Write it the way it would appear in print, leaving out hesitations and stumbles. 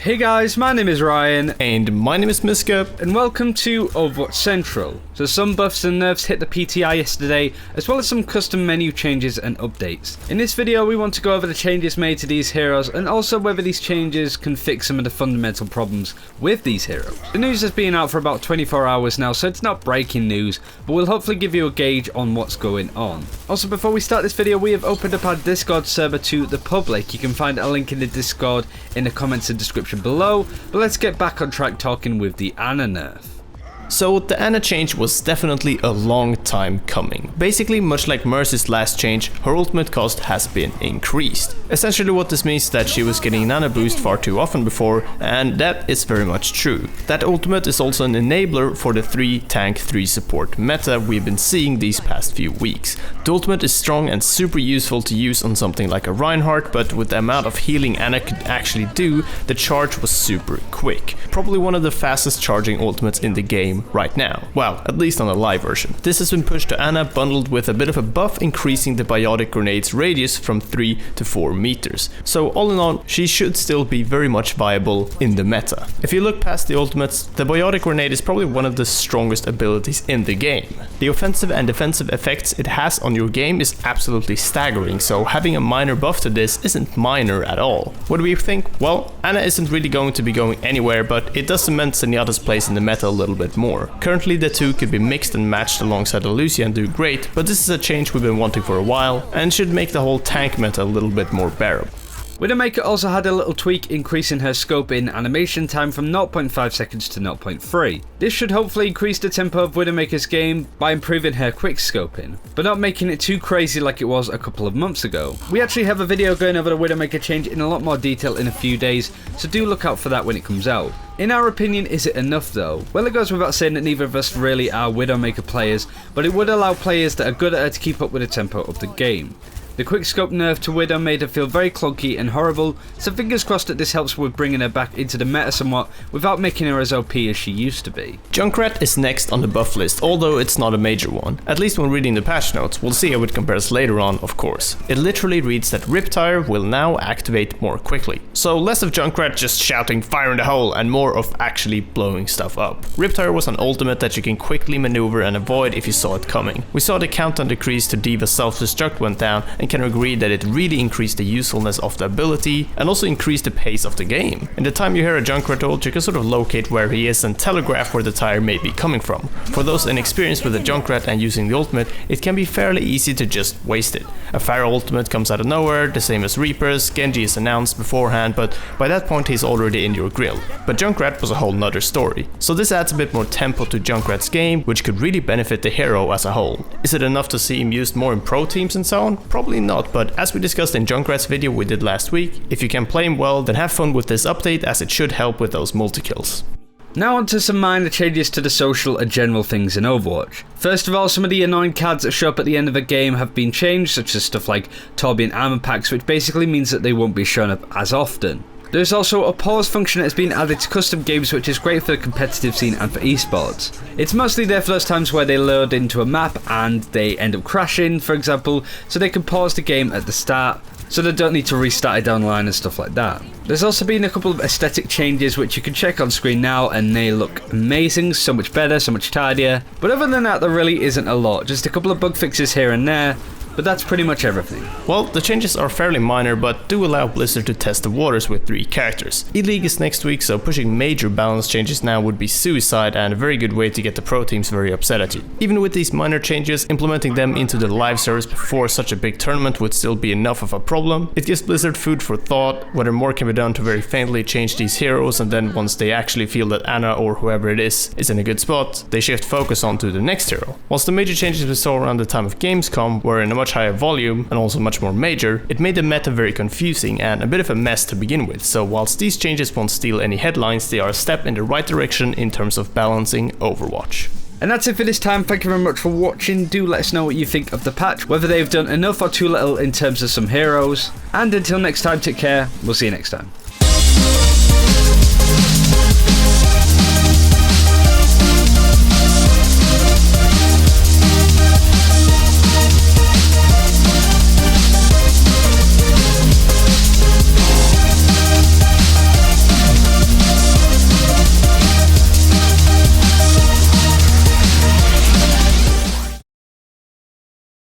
Hey guys, my name is Ryan. And my name is Miska. And welcome to Overwatch Central. So some buffs and nerfs hit the PTI yesterday, as well as some custom menu changes and updates. In this video we want to go over the changes made to these heroes, and also whether these changes can fix some of the fundamental problems with these heroes. The news has been out for about 24 hours now, so it's not breaking news, but we'll hopefully give you a gauge on what's going on. Also, before we start this video, we have opened up our Discord server to the public. You can find a link in the Discord in the comments and description below, but let's get back on track talking with the Ana nerf. So the Ana change was definitely a long time coming. Basically, much like Mercy's last change, her ultimate cost has been increased. Essentially what this means is that she was getting Nana boost far too often before, and that is very much true. That ultimate is also an enabler for the 3 tank 3 support meta we've been seeing these past few weeks. The ultimate is strong and super useful to use on something like a Reinhardt, but with the amount of healing Ana could actually do, the charge was super quick. Probably one of the fastest charging ultimates in the game right now. Well, at least on the live version. This has been pushed to Ana, bundled with a bit of a buff increasing the biotic grenade's radius from 3 to 4 meters. So all in all, she should still be very much viable in the meta. If you look past the ultimates, the biotic grenade is probably one of the strongest abilities in the game. The offensive and defensive effects it has on your game is absolutely staggering, so having a minor buff to this isn't minor at all. What do we think? Well, Ana isn't really going to be going anywhere, but it does cement Zenyatta's place in the meta a little bit more. Currently the two could be mixed and matched alongside Lucia and do great, but this is a change we've been wanting for a while and should make the whole tank meta a little bit more bearable. Widowmaker also had a little tweak, increasing her scope in animation time from 0.5 seconds to 0.3. This should hopefully increase the tempo of Widowmaker's game by improving her quick scoping, but not making it too crazy like it was a couple of months ago. We actually have a video going over the Widowmaker change in a lot more detail in a few days, so do look out for that when it comes out. In our opinion, is it enough though? Well, it goes without saying that neither of us really are Widowmaker players, but it would allow players that are good at her to keep up with the tempo of the game. The quickscope nerf to Widow made her feel very clunky and horrible, so fingers crossed that this helps with bringing her back into the meta somewhat without making her as OP as she used to be. Junkrat is next on the buff list, although it's not a major one. At least when reading the patch notes, we'll see how it compares later on, of course. It literally reads that Riptire will now activate more quickly. So less of Junkrat just shouting fire in the hole and more of actually blowing stuff up. Riptire was an ultimate that you can quickly maneuver and avoid if you saw it coming. We saw the countdown decrease to Diva's self-destruct went down, and can agree that it really increased the usefulness of the ability and also increased the pace of the game. In the time you hear a Junkrat ult, you can sort of locate where he is and telegraph where the tire may be coming from. For those inexperienced with the Junkrat and using the ultimate, it can be fairly easy to just waste it. A Pharaoh ultimate comes out of nowhere, the same as Reaper's, Genji is announced beforehand, but by that point he's already in your grill. But Junkrat was a whole nother story. So this adds a bit more tempo to Junkrat's game, which could really benefit the hero as a whole. Is it enough to see him used more in pro teams and so on? Probably not, but as we discussed in Junkrat's video we did last week, if you can play him well, then have fun with this update, as it should help with those multi-kills. Now on to some minor changes to the social and general things in Overwatch. First of all, some of the annoying cards that show up at the end of a game have been changed, such as stuff like Torbjorn armor packs, which basically means that they won't be shown up as often. There's also a pause function that has been added to custom games, which is great for the competitive scene and for esports. It's mostly there for those times where they load into a map and they end up crashing, for example, so they can pause the game at the start, so they don't need to restart it down the line and stuff like that. There's also been a couple of aesthetic changes which you can check on screen now, and they look amazing, so much better, so much tidier. But other than that, there really isn't a lot, just a couple of bug fixes here and there. But that's pretty much everything. Well, the changes are fairly minor, but do allow Blizzard to test the waters with 3 characters. E-League is next week, so pushing major balance changes now would be suicide and a very good way to get the pro teams very upset at you. Even with these minor changes, implementing them into the live service before such a big tournament would still be enough of a problem. It gives Blizzard food for thought, whether more can be done to very faintly change these heroes, and then once they actually feel that Ana or whoever it is in a good spot, they shift focus onto the next hero. Whilst the major changes we saw around the time of Gamescom were in a much higher volume and also much more major, it made the meta very confusing and a bit of a mess to begin with, so whilst these changes won't steal any headlines, they are a step in the right direction in terms of balancing Overwatch. And that's it for this time. Thank you very much for watching. Do let us know what you think of the patch, whether they've done enough or too little in terms of some heroes. And until next time, take care. We'll see you next time.